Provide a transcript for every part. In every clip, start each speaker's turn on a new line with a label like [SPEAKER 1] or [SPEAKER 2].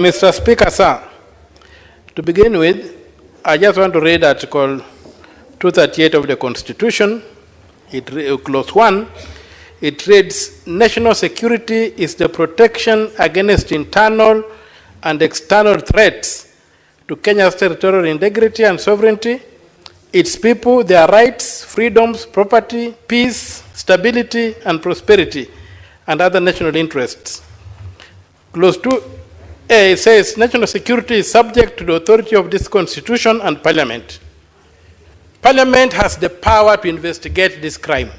[SPEAKER 1] Mr. Speaker, sir, to begin with, I just want to read Article 238 of the Constitution, Clause 1. It reads, national security is the protection against internal and external threats to Kenya's territorial integrity and sovereignty, its people, their rights, freedoms, property, peace, stability, and prosperity, and other national interests. Clause 2A says national security is subject to the authority of this Constitution and Parliament. Parliament has the power to investigate this crime.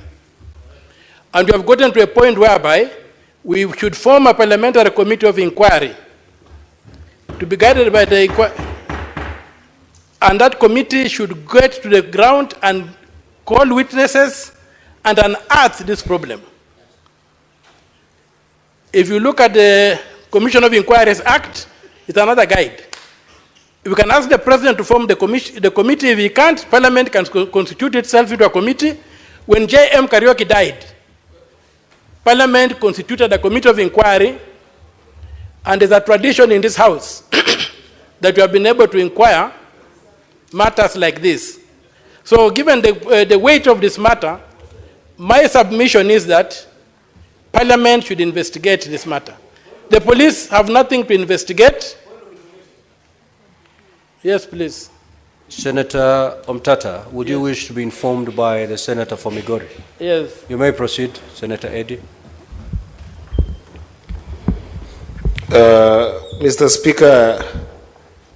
[SPEAKER 1] And we have gotten to a point whereby we should form a parliamentary committee of inquiry to be guided by the inquiry. And that committee should get to the ground and call witnesses and unearth this problem. If you look at the Commission of Inquiries Act, it's another guide. We can ask the president to form the committee. If he can't, Parliament can constitute itself into a committee. When J.M. Kariuki died, Parliament constituted a committee of inquiry, and there's a tradition in this House that we have been able to inquire matters like this. So given the weight of this matter, my submission is that Parliament should investigate this matter. The police have nothing to investigate. Yes, please.
[SPEAKER 2] Senator Omtatah, would you wish to be informed by the Senator for Migori?
[SPEAKER 1] Yes.
[SPEAKER 2] You may proceed, Senator Eddy.
[SPEAKER 3] Mr. Speaker,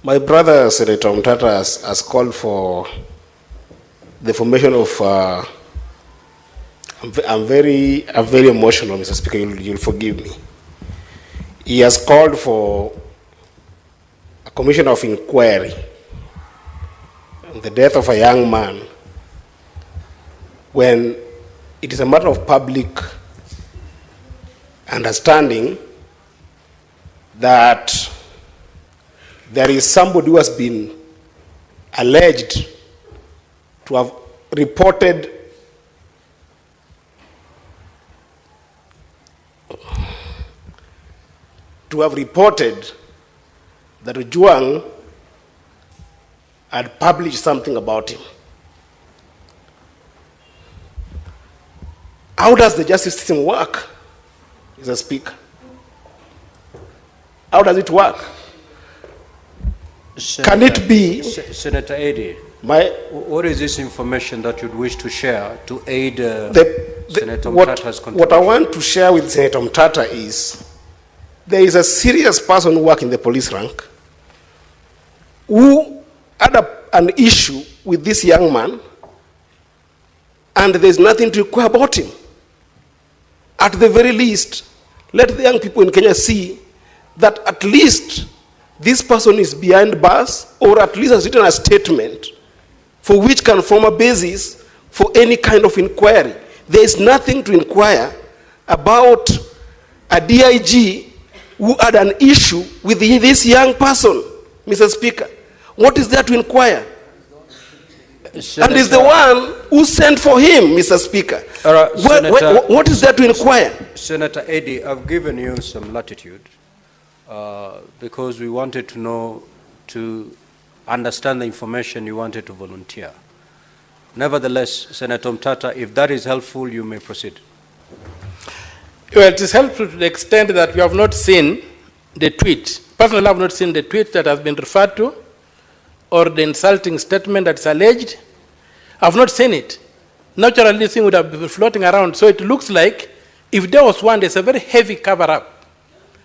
[SPEAKER 3] my brother, Senator Omtatah, has called for the formation of, I'm very emotional, Mr. Speaker, you'll forgive me. He has called for a commission of inquiry on the death of a young man when it is a matter of public understanding that there is somebody who has been alleged to have reported that Ojwang had published something about him. How does the justice system work, Mr. Speaker? How does it work? Can it be...
[SPEAKER 2] Senator Eddy, what is this information that you'd wish to share to aid Senator Omtatah's contribution?
[SPEAKER 3] What I want to share with Senator Omtatah is there is a serious person who works in the police rank who had an issue with this young man, and there's nothing to inquire about him. At the very least, let the young people in Kenya see that at least this person is behind bars, or at least has written a statement for which can form a basis for any kind of inquiry. There is nothing to inquire about a DIG who had an issue with this young person, Mr. Speaker. What is there to inquire? Senator, and is the one who sent for him, Mr. Speaker. What is there to inquire?
[SPEAKER 2] Senator Eddy, I've given you some latitude because we wanted to know, to understand the information you wanted to volunteer. Nevertheless, Senator Omtatah, if that is helpful, you may proceed.
[SPEAKER 1] Well, it is helpful to the extent that we have not seen the tweet. Personally, I have not seen the tweet that has been referred to or the insulting statement that's alleged. I have not seen it. Naturally, this thing would have been floating around. So it looks like if there was one, there's a very heavy cover-up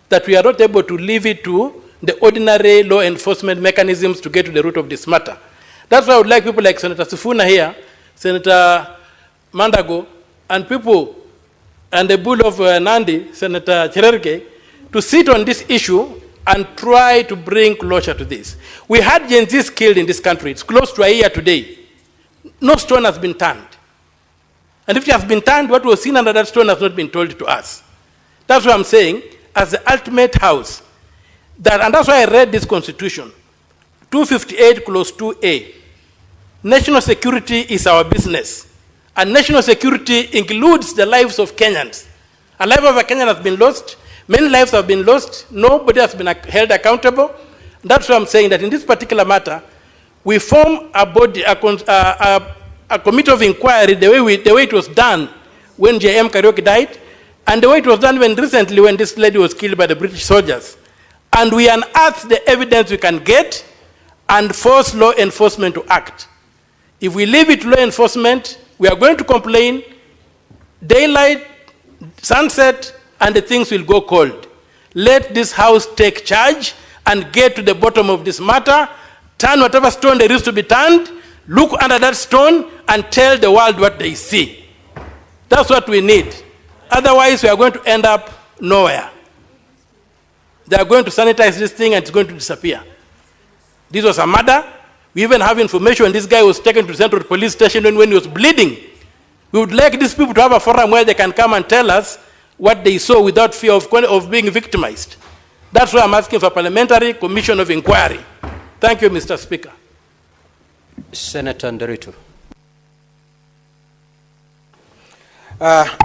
[SPEAKER 1] that we are not able to leave it to the ordinary law enforcement mechanisms to get to the root of this matter. That's why I would like people like Senator Sifuna here, Senator Mandago, and people, and the bull of Nandi, Senator Cherargei, to sit on this issue and try to bring closure to this. We had Gen Zs killed in this country. It's close to a year today. No stone has been turned. And if it has been turned, what was seen under that stone has not been told to us. That's what I'm saying, as the ultimate house. And that's why I read this Constitution, 258 Clause 2A. National security is our business. And national security includes the lives of Kenyans. A life of a Kenyan has been lost. Many lives have been lost. Nobody has been held accountable. That's why I'm saying that in this particular matter, we form a body, a committee of inquiry, the way it was done when J.M. Kariuki died, and the way it was done recently when this lady was killed by the British soldiers. And we unearth the evidence we can get and force law enforcement to act. If we leave it to law enforcement, we are going to complain, daylight, sunset, and the things will go cold. Let this House take charge and get to the bottom of this matter, turn whatever stone there is to be turned, look under that stone, and tell the world what they see. That's what we need. Otherwise, we are going to end up nowhere. They are going to sanitize this thing and it's going to disappear. This was a murder. We even have information when this guy was taken to the Central Police Station when he was bleeding. We would like these people to have a forum where they can come and tell us what they saw without fear of being victimized. That's why I'm asking for a parliamentary commission of inquiry. Thank you, Mr. Speaker.
[SPEAKER 2] Senator Nderitu.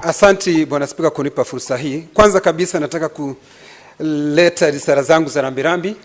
[SPEAKER 4] Asanti Bwana Spika kunipa fursa hii. Kwanza kabisa nataka kuleta risala zangu za rambirambi